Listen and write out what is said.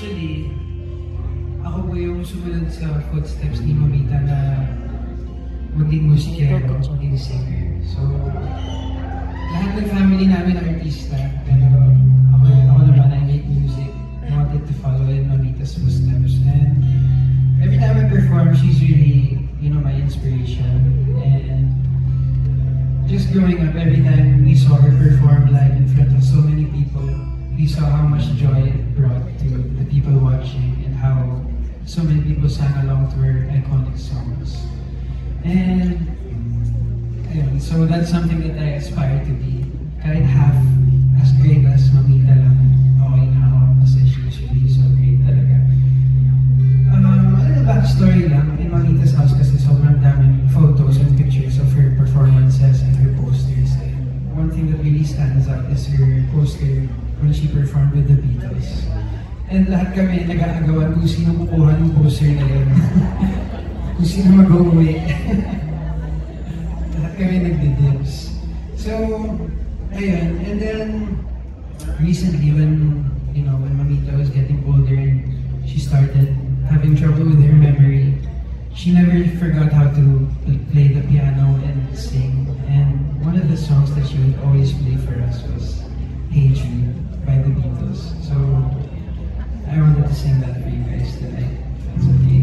Actually, ako po yung sumunod sa footsteps ni Mamita na maging musikero, maging singer. So, lahat ng family namin artista, pero ako naman, I make music. I wanted to follow in Mamita's footsteps. And every time I perform, she's really, my inspiration. And just growing up, every time we saw her perform live in front of so many people, we saw how much joy it brought to the people watching and how so many people sang along to her iconic songs. And so that's something that I aspire to be. Kahit half as great as Mamita lang, okay na ako kasi she's really so great talaga. A backstory lang, in Mamita's house kasi sobrang daming photos and pictures of her performances and her posters. And one thing that really stands out is her poster when she performed with the Beatles. And lahat kami nag-aagawan kung sino kukuha ng poster na yun. Kung sino mag-uwi. Lahat kami nagdi-dibs. So, ayun. And then, recently when Mamita was getting older and she started having trouble with her memory, she never forgot how to play the piano and sing. And one of the songs that she would always play for us was Hey Jude by the Beatles. So I wanted to sing that for you guys tonight. That's okay.